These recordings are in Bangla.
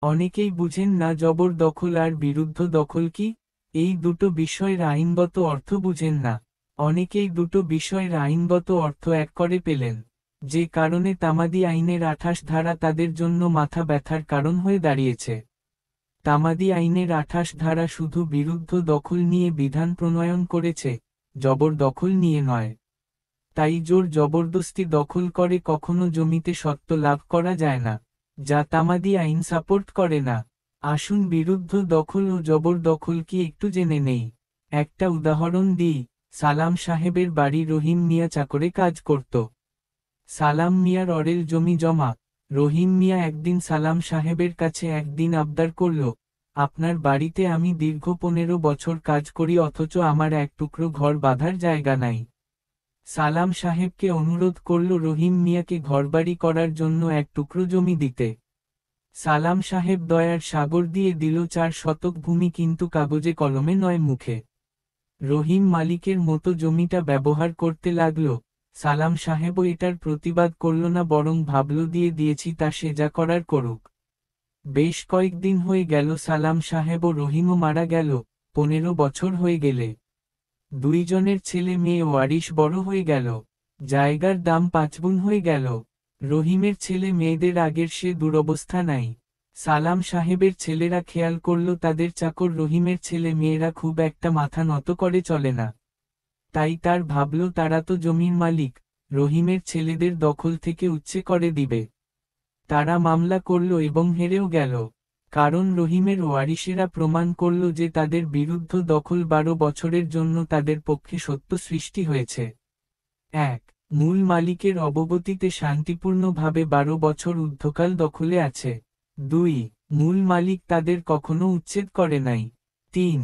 অনেকেই বুঝেন না জবরদখল আর বিরুদ্ধ দখল কি, এই দুটো বিষয়ের আইনগত অর্থ বুঝেন না। অনেকেই দুটো বিষয়ের আইনগত অর্থ এক করে পেলেন, যে কারণে তামাদি আইনের 28 ধারা তাদের জন্য মাথা ব্যথার কারণ হয়ে দাঁড়িয়েছে। তামাদি আইনের 28 ধারা শুধু বিরুদ্ধ দখল নিয়ে বিধান প্রণয়ন করেছে, জবরদখল নিয়ে নয়। তাই জোর জবরদস্তি দখল করে কখনো জমিতে সত্ত্ব লাভ করা যায় না, যা তামাদি আইন সাপোর্ট করে না। আসুন বিরুদ্ধ দখল ও জবরদখল কি একটু জেনে নেই। একটা উদাহরণ দিই, সালাম সাহেবের বাড়ি রহিম মিয়া চাকরে কাজ করত। সালাম মিয়ার অরেল জমি জমা। রহিম মিয়া একদিন সালাম সাহেবের কাছে একদিন আবদার করল, আপনার বাড়িতে আমি দীর্ঘ 15 বছর কাজ করি অথচ আমার এক টুকরো ঘর বাঁধার জায়গা নাই। সালাম সাহেবকে অনুরোধ করল রহিম মিয়াকে ঘরবাড়ি করার জন্য এক টুকরো জমি দিতে। সালাম সাহেব দয়ার সাগর দিয়ে দিল 4 শতক ভূমি, কিন্তু কাগজে কলমে নয় মুখে। রহিম মালিকের মতো জমিটা ব্যবহার করতে লাগল। সালাম সাহেবও এটার প্রতিবাদ করল না, বরং ভাবল দিয়ে দিয়েছি তা সে যা করার করুক। বেশ কয়েকদিন হয়ে গেল, সালাম সাহেব ও রহিমও মারা গেল। 15 বছর হয়ে গেলে দুইজনের ছেলে মেয়ে ওয়ারিশ বড় হয়ে গেল। জায়গার দাম 5 গুণ হয়ে গেল। রহিমের ছেলে মেয়েদের আগের সে দুরবস্থা নাই। সালাম সাহেবের ছেলেরা খেয়াল করল তাদের চাকর রহিমের ছেলে মেয়েরা খুব একটা মাথা নত করে চলে না। তাই তার ভাবল তারা তো জমির মালিক, রহিমের ছেলেদের দখল থেকে উচ্ছে করে দিবে। তারা মামলা করল এবং হেরেও গেল, কারণ রহিমের ওয়ারিশেরা প্রমাণ করল যে তাদের বিরুদ্ধ দখল 12 বছরের জন্য তাদের পক্ষে সত্য সৃষ্টি হয়েছে। 1. মূল মালিকের অবগতিতে শান্তিপূর্ণভাবে 12 বছর ঊর্ধ্বকাল দখলে আছে। 2. মূল মালিক তাদের কখনো উচ্ছেদ করে নাই। 3.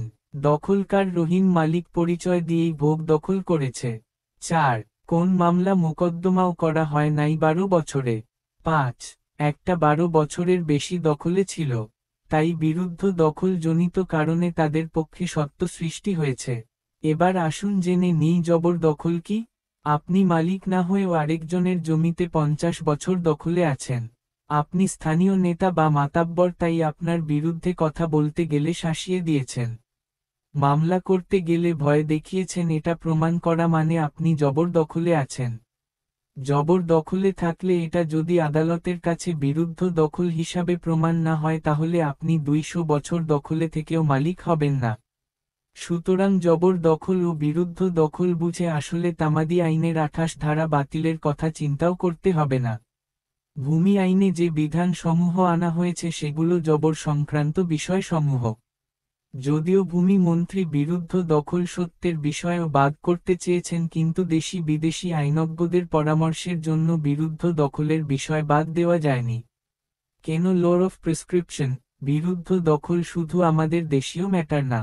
দখলকার রহিম মালিক পরিচয় দিয়েই ভোগ দখল করেছে। 4. কোন মামলা মোকদ্দমাও করা হয় নাই 12 বছরে। 5. একটা 12 বছরের বেশি দখলে ছিল, তাই বিরুদ্ধ দখল জনিত কারণে তাদের পক্ষে সত্য সৃষ্টি হয়েছে। এবার আসুন জেনে নিই জবরদখল কি। আপনি মালিক না হয়েও আরেকজনের জমিতে 50 বছর দখলে আছেন। আপনি স্থানীয় নেতা বা মাতাব্বর, তাই আপনার বিরুদ্ধে কথা বলতে গেলে শাসিয়ে দিয়েছেন। মামলা করতে গেলে ভয় দেখিয়েছেন, এটা প্রমাণ করা মানে আপনি জবরদখলে আছেন। জবরদখলে থাকলে এটা যদি আদালতের কাছে বিরুদ্ধ দখল হিসাবে প্রমাণ না হয় তাহলে আপনি 200 বছর দখলে থেকেও মালিক হবেন না। সুতরাং জবরদখল ও বিরুদ্ধ দখল বুঝে আসলে তামাদি আইনের 28 ধারা বাতিলের কথা চিন্তাও করতে হবে না। ভূমি আইনে যে বিধান সমূহ আনা হয়েছে সেগুলো জবর সংক্রান্ত বিষয়সমূহ। যদিও ভূমি মন্ত্রী বিরুদ্ধ দখল সত্যের বিষয়েও বাদ করতে চেয়েছেন, কিন্তু দেশি বিদেশি আইনজ্ঞদের পরামর্শের জন্য বিরুদ্ধ দখলের বিষয় বাদ দেওয়া যায়নি। কেন ল অফ প্রেসক্রিপশন, বিরুদ্ধ দখল শুধু আমাদের দেশীয় ম্যাটার না,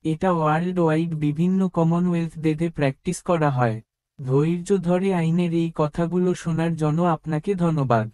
এটা ওয়ার্ল্ড ওয়াইড বিভিন্ন কমনওয়েলথ দেশে প্র্যাকটিস করা হয়। ধৈর্য ধরে আইনের এই কথাগুলো শোনার জন্য আপনাকে ধন্যবাদ।